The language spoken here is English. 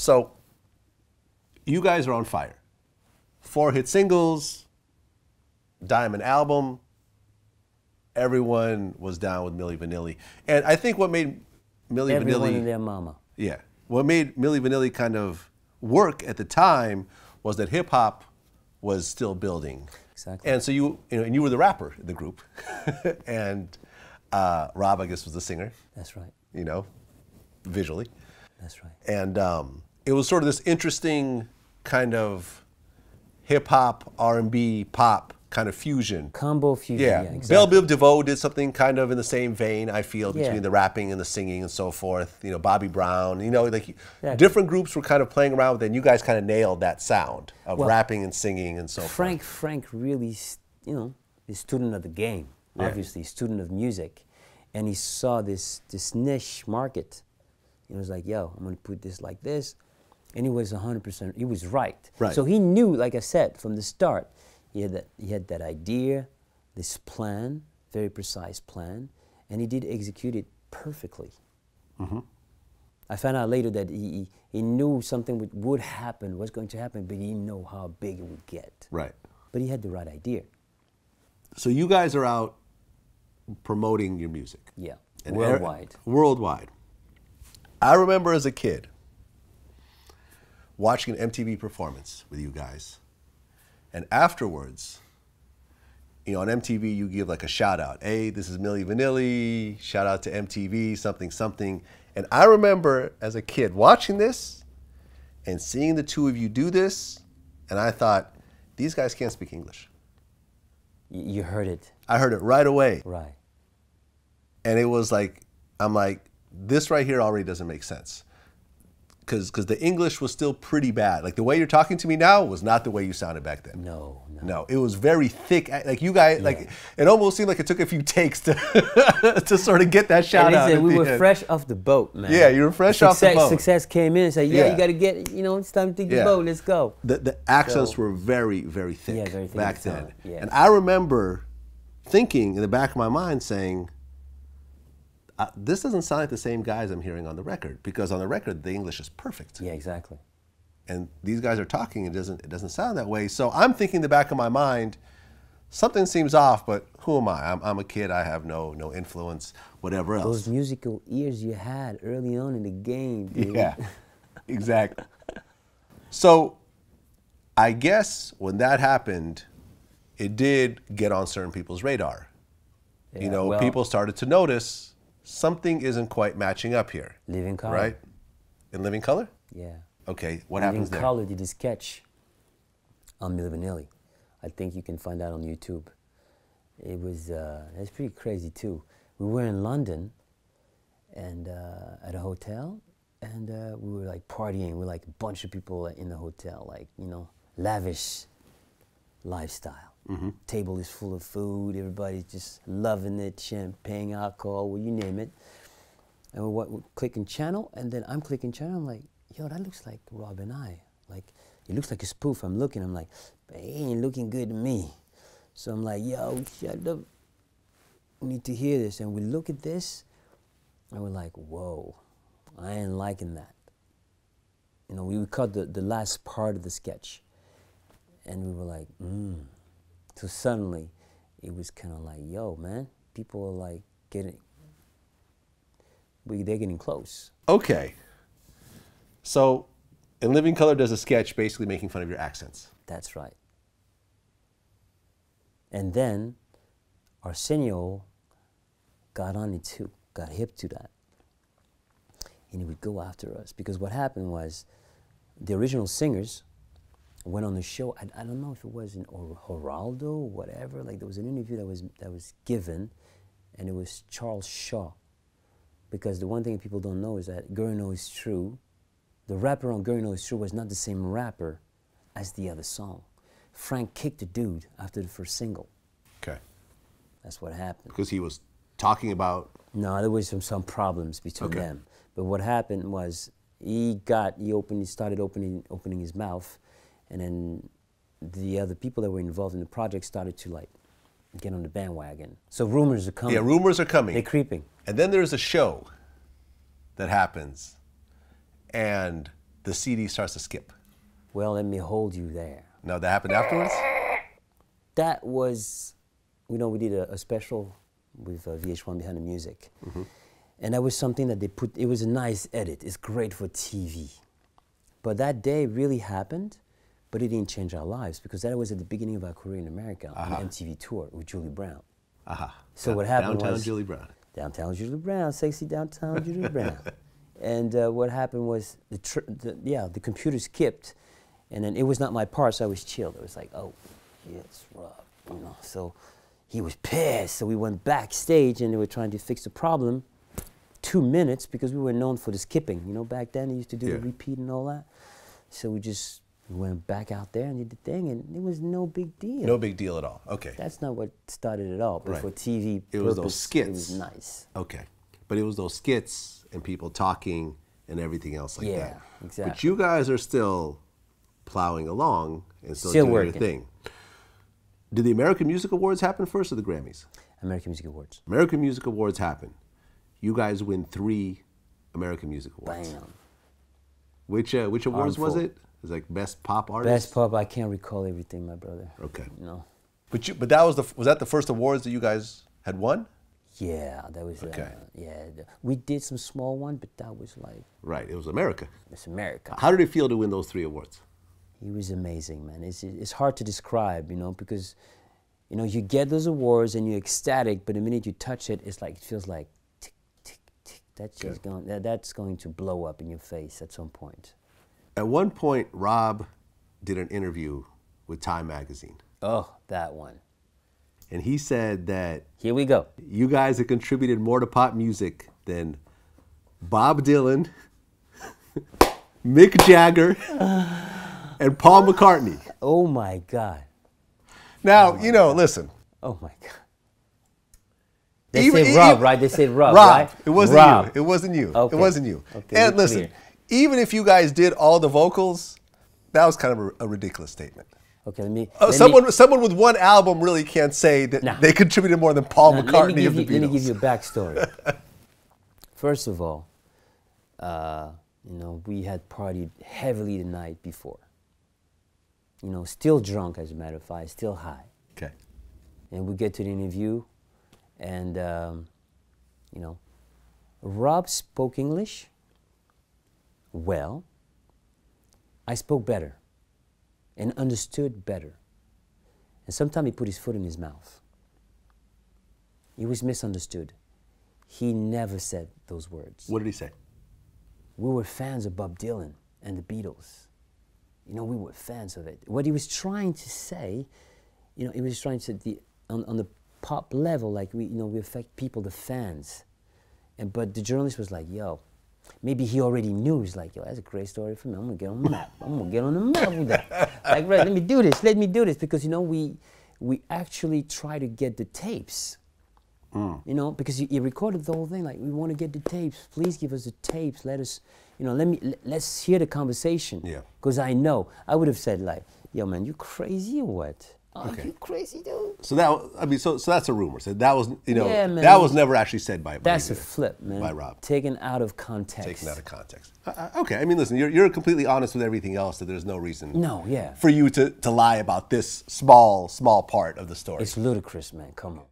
So you guys are on fire. 4 hit singles, diamond album. Everyone was down with Milli Vanilli. And I think what made Milli Vanilli... Everyone and their mama. Yeah. What made Milli Vanilli kind of work at the time was that hip hop was still building. Exactly. And so and you were the rapper in the group. And Rob, I guess, was the singer. That's right. You know, visually. That's right. And it was sort of this interesting kind of hip hop, R&B, pop kind of fusion. Combo fusion, yeah, exactly. Belle Biv DeVoe did something kind of in the same vein, I feel, between Yeah. the rapping and the singing and so forth. You know, Bobby Brown, you know, like different groups were kind of playing around with it, and you guys kind of nailed that sound of rapping and singing and so forth. Frank really, you know, is a student of the game, obviously, student of music. And he saw this niche market. He was like, yo, I'm gonna put this like this. And he was 100%, he was right. So he knew, like I said, from the start, he had that idea, this plan, very precise plan, and he did execute it perfectly. I found out later that he knew something would happen, was going to happen, but he didn't know how big it would get. Right. But he had the right idea. So you guys are out promoting your music. Yeah, And worldwide. Worldwide. I remember as a kid watching an MTV performance with you guys. And afterwards, you know, on MTV, you give like a shout out. Hey, this is Milli Vanilli. Shout out to MTV, something, something. And I remember as a kid watching this and seeing the two of you do this. And I thought, these guys can't speak English. You heard it. I heard it right away. Right. And it was like, I'm like, this right here already doesn't make sense. Because the English was still pretty bad. Like the way you're talking to me now was not the way you sounded back then. No, it was very thick. Like you guys, like it almost seemed like it took a few takes to to sort of get that shout out. We were fresh off the boat, man. Yeah, you were fresh off the boat. Success came in and said, yeah, you got to get, you know, it's time to take the boat. Let's go. The accents were very, very thick very thick back then. Yeah. And I remember thinking in the back of my mind saying, this doesn't sound like the same guys I'm hearing on the record, because on the record the English is perfect. Yeah, exactly. And these guys are talking, it doesn't sound that way. So I'm thinking in the back of my mind, something seems off, but who am I? I'm a kid, I have no influence, whatever else. Those musical ears you had early on in the game, dude. Yeah, exactly. So I guess when that happened, it did get on certain people's radar. Yeah, you know, people started to notice something isn't quite matching up here. Living Color. Right? In Living Color? Yeah. Okay, what happens there? Living Color did a sketch on Milli Vanilli. I think you can find that on YouTube. It was it's pretty crazy too. We were in London and at a hotel, and we were like partying. We're like a bunch of people in the hotel, like, you know, lavish lifestyle. Table is full of food, everybody's just loving it, champagne, alcohol, well, you name it. And we're clicking channel, and then I'm clicking channel, I'm like, yo, that looks like Rob and I. Like, it looks like a spoof. I'm looking, I'm like, but it ain't looking good to me. So I'm like, yo, shut up. We need to hear this. And we look at this, and we're like, whoa, I ain't liking that. You know, we cut the last part of the sketch, and we were like, So suddenly, it was kind of like, yo, man, people are like they're getting close. Okay. So, in Living Color does a sketch basically making fun of your accents. That's right. And then Arsenio got on it too, got hip to that. And he would go after us, because what happened was the original singers went on the show. I don't know if it was in Geraldo or whatever. Like, there was an interview that was given, and it was Charles Shaw. Because the one thing people don't know is that Girl You Know It's True, the rapper on Girl You Know It's True was not the same rapper as the other song. Frank kicked the dude after the first single. Okay. That's what happened. Because he was talking about... No, there was some problems between them. But what happened was he started opening his mouth, and then the other people that were involved in the project started to like get on the bandwagon. So rumors are coming. Yeah, rumors are coming. They're creeping. And then there's a show that happens, and the CD starts to skip. Well, let me hold you there. Now, that happened afterwards? That was, we did a special with VH1 Behind the Music. And that was something that they put, it was a nice edit. It's great for TV. But that day really happened, but it didn't change our lives because that was at the beginning of our career in America on the MTV tour with Julie Brown. So what happened Downtown was... Julie Brown. Downtown Julie Brown, sexy downtown Julie Brown. And what happened was the computer skipped, and then it was not my part, so I was chilled. It was like, oh, yes, Rob, So he was pissed. So we went backstage, and they were trying to fix the problem. 2 minutes because we were known for the skipping. Back then they used to do the repeat and all that. So we went back out there and did the thing, and it was no big deal. No big deal at all. Okay. That's not what started it all. But for TV it was those skits. It was nice. Okay. But it was those skits and people talking and everything else like that. Yeah, exactly. But you guys are still plowing along and still doing working. your thing. Did the American Music Awards happen first or the Grammys? American Music Awards. American Music Awards happen. You guys win 3 American Music Awards. Bam. Which awards was it? It was like Best Pop Artist? Best Pop, I can't recall everything, my brother. Okay. No. But that was that the first awards that you guys had won? Yeah, that was, Okay. we did some small one, but that was like... Right, it was America. It's America. How did it feel to win those 3 awards? It was amazing, man. It's hard to describe, because, you get those awards and you're ecstatic, but the minute you touch it, it's like, it feels like tick, tick, tick. That's going to blow up in your face at some point. At one point, Rob did an interview with Time Magazine. Oh, that one. And he said that... Here we go. You guys have contributed more to pop music than Bob Dylan, Mick Jagger, and Paul McCartney. Oh, my God. Now, listen. Oh, my God. They said Rob, right? They said Rob, right? It wasn't Rob. you. It wasn't you. Okay. It wasn't you. Okay, and listen, even if you guys did all the vocals, that was kind of a ridiculous statement. Okay, let me... someone with one album really can't say that they contributed more than Paul McCartney of the Beatles. Let me give you a backstory. First of all, we had partied heavily the night before. Still drunk, as a matter of fact, still high. Okay. And we get to the interview, and, Rob spoke English well. I spoke better and understood better. And sometimes he put his foot in his mouth. He was misunderstood. He never said those words. What did he say? We were fans of Bob Dylan and the Beatles. We were fans of it. What he was trying to say, he was trying to say on the pop level, like we affect people, the fans. But the journalist was like, yo, maybe he already knew. He's like, yo, that's a great story for me. I'm gonna get on the map. I'm gonna get on the map with that. Like, right, let me do this, because we actually try to get the tapes. Because he recorded the whole thing. Like, we want to get the tapes. Please give us the tapes. Let us, let's hear the conversation. Yeah. Because I would have said like, yo, man, you crazy or what? Are you crazy, dude? So so that's a rumor. So that was, yeah, man. that was never actually said by. That's a flip, man. By Rob. Taken out of context. Taken out of context. Okay. Listen, you're completely honest with everything else. So there's no reason. No, yeah. For you to lie about this small part of the story. It's ludicrous, man. Come on.